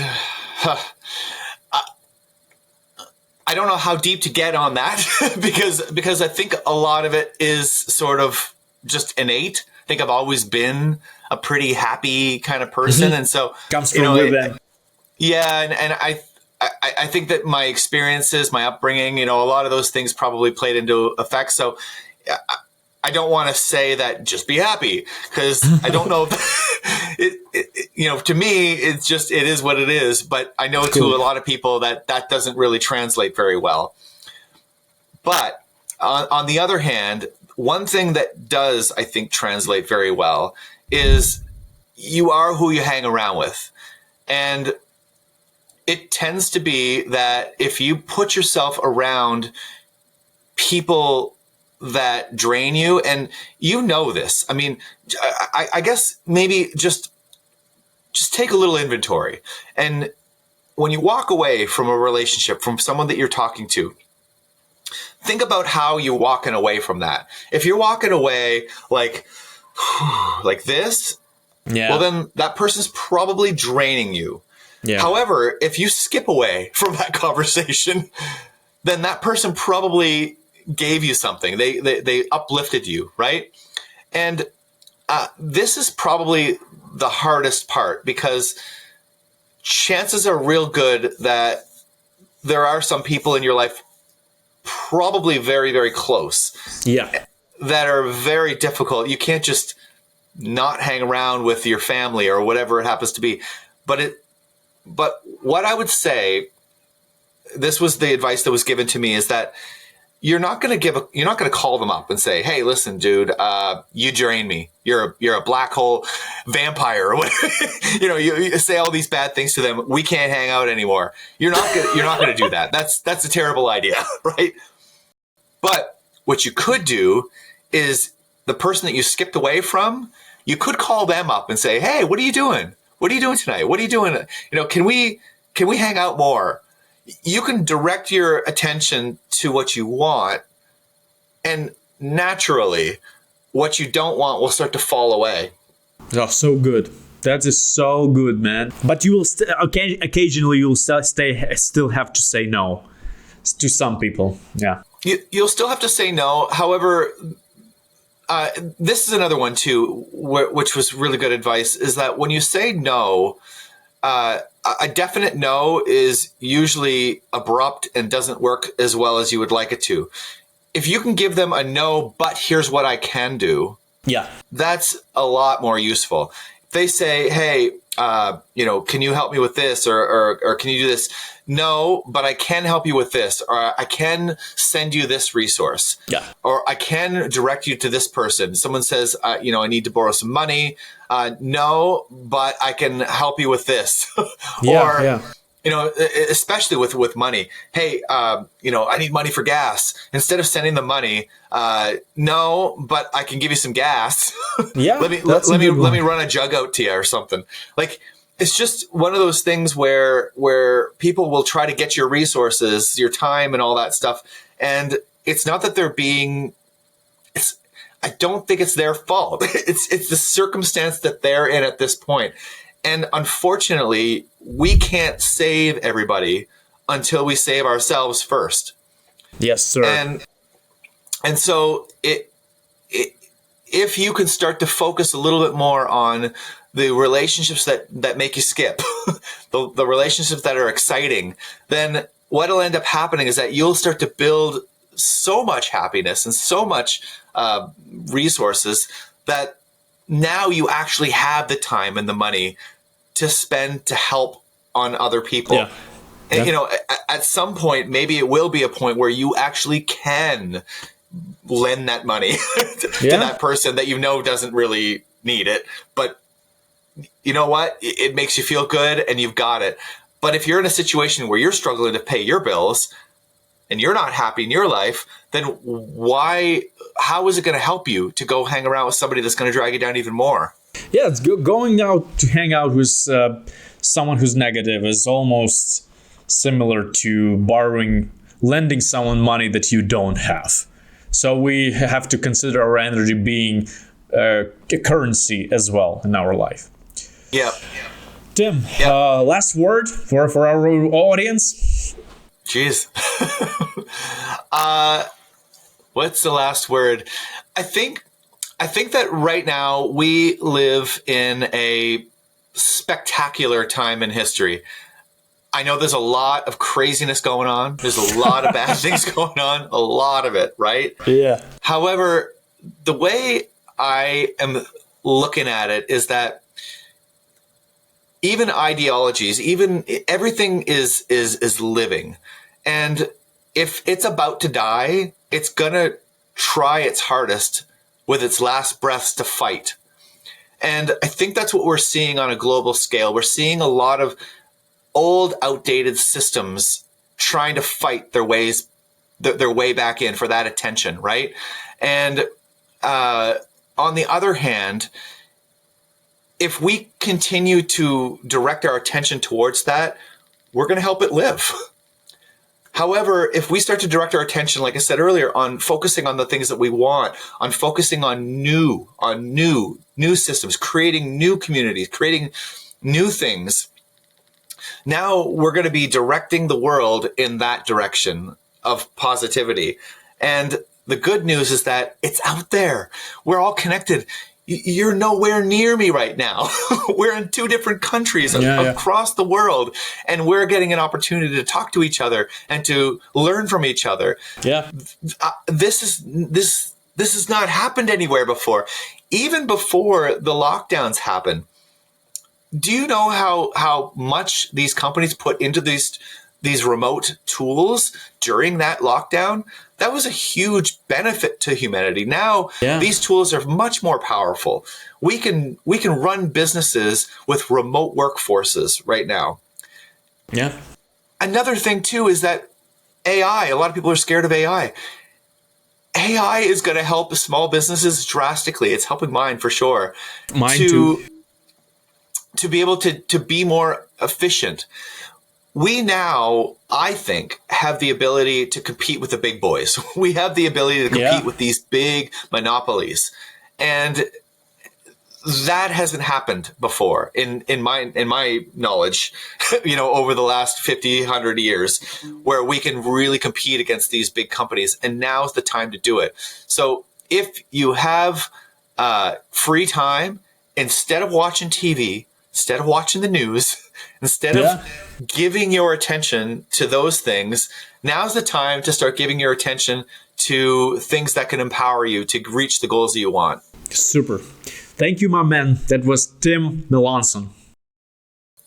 I don't know how deep to get on that because I think a lot of it is sort of just innate. I think I've always been a pretty happy kind of person. And so, comes from within. Yeah. And I think that my experiences, my upbringing, a lot of those things probably played into effect. So I don't want to say that just be happy, because I don't know. To me, it is what it is. But I know to a lot of people that doesn't really translate very well. But on the other hand, one thing that does, I think, translate very well is you are who you hang around with. And it tends to be that if you put yourself around people that drain you, and you know this, I mean, I guess maybe just take a little inventory. And when you walk away from a relationship, from someone that you're talking to, think about how you're walking away from that. If you're walking away like this, well, then that person's probably draining you. Yeah. However, if you skip away from that conversation, then that person probably gave you something. They uplifted you, right? And this is probably the hardest part, because chances are real good that there are some people in your life, probably very, very close, that are very difficult. You can't just not hang around with your family or whatever it happens to be. But what I would say, this was the advice that was given to me, is that you're not going to call them up and say, "Hey, listen, dude, you drain me. You're a black hole vampire," or whatever. You say all these bad things to them. We can't hang out anymore. You're not going to do that. That's a terrible idea, right? But what you could do is, the person that you skipped away from, you could call them up and say, "Hey, what are you doing? What are you doing tonight? What are you doing? Can we hang out more?" You can direct your attention to what you want, and naturally what you don't want will start to fall away. Oh, so good. That is so good, man. But you will occasionally you'll still have to say no to some people. Yeah. You'll still have to say no. However, this is another one too, which was really good advice, is that when you say no, a definite no is usually abrupt and doesn't work as well as you would like it to. If you can give them a no, but here's what I can do, that's a lot more useful. If they say, "Hey, can you help me with this, or can you do this?" "No, but I can help you with this, or I can send you this resource, or I can direct you to this person." Someone says, "I need to borrow some money." "No, but I can help you with this." Especially with money. "Hey, I need money for gas." Instead of sending the money, "No, but I can give you some gas." let me run a jug out to you or something. Like, it's just one of those things where people will try to get your resources, your time and all that stuff. And it's not that I don't think it's their fault. It's the circumstance that they're in at this point. And unfortunately, we can't save everybody until we save ourselves first. Yes, sir. And so if you can start to focus a little bit more on the relationships that make you skip, the relationships that are exciting, then what'll end up happening is that you'll start to build so much happiness and so much resources that now you actually have the time and the money to spend to help on other people. Yeah. And, you know, at some point, maybe it will be a point where you actually can lend that money to that person that you know doesn't really need it. But you know what? It makes you feel good and you've got it. But if you're in a situation where you're struggling to pay your bills and you're not happy in your life, then how is it going to help you to go hang around with somebody that's going to drag you down even more? Yeah, it's going out to hang out with someone who's negative is almost similar to lending someone money that you don't have. So we have to consider our energy being a currency as well in our life. Yeah. Tim, last word for our audience? Jeez. What's the last word? I think that right now we live in a spectacular time in history. I know there's a lot of craziness going on. There's a lot of bad things going on, a lot of it, right? Yeah. However, the way I am looking at it is that even ideologies, everything is living. And if it's about to die, it's going to try its hardest with its last breaths to fight. And I think that's what we're seeing on a global scale. We're seeing a lot of old, outdated systems trying to fight their way back in for that attention, right? And on the other hand, if we continue to direct our attention towards that, we're going to help it live. However, if we start to direct our attention, like I said earlier, on focusing on the things that we want, on focusing on new systems, creating new communities, creating new things, now we're going to be directing the world in that direction of positivity. And the good news is that it's out there. We're all connected. You're nowhere near me right now. We're in two different countries across the world, and we're getting an opportunity to talk to each other and to learn from each other. Yeah. This has not happened anywhere before. Even before the lockdowns happened, do you know how much these companies put into these remote tools during that lockdown? That was a huge benefit to humanity. Now, these tools are much more powerful. We can run businesses with remote workforces right now. Yeah. Another thing too is that AI, a lot of people are scared of AI. AI is going to help the small businesses drastically. It's helping mine for sure. Mine too. To be able to be more efficient. We now, I think, have the ability to compete with the big boys. We have the ability to compete with these big monopolies. And that hasn't happened before in my knowledge, over the last 50, 100 years, where we can really compete against these big companies. And now's the time to do it. So if you have free time, instead of watching TV, instead of watching the news, instead of giving your attention to those things, now's the time to start giving your attention to things that can empower you to reach the goals that you want. Super. Thank you, my man. That was Tim Melanson.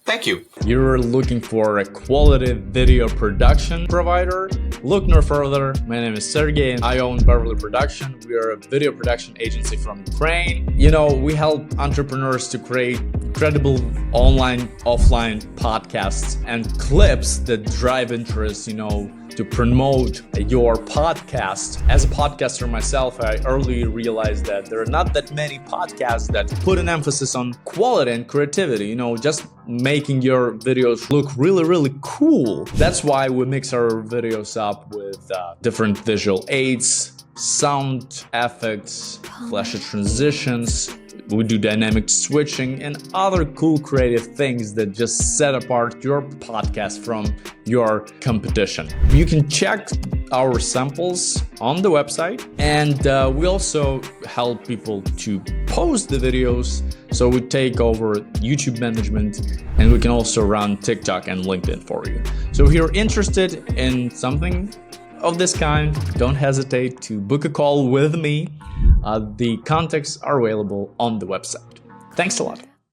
Thank you. You're looking for a quality video production provider? Look no further. My name is Sergey and I own Beverly Production. We are a video production agency from Ukraine. We help entrepreneurs to create credible online, offline podcasts and clips that drive interest, to promote your podcast. As a podcaster myself, I early realized that there are not that many podcasts that put an emphasis on quality and creativity, just making your videos look really, really cool. That's why we mix our videos up with different visual aids, sound effects, flashy transitions. We do dynamic switching and other cool creative things that just set apart your podcast from your competition. You can check our samples on the website, and we also help people to post the videos. So we take over YouTube management, and we can also run TikTok and LinkedIn for you. So if you're interested in something of this kind, don't hesitate to book a call with me. The contacts are available on the website. Thanks a lot.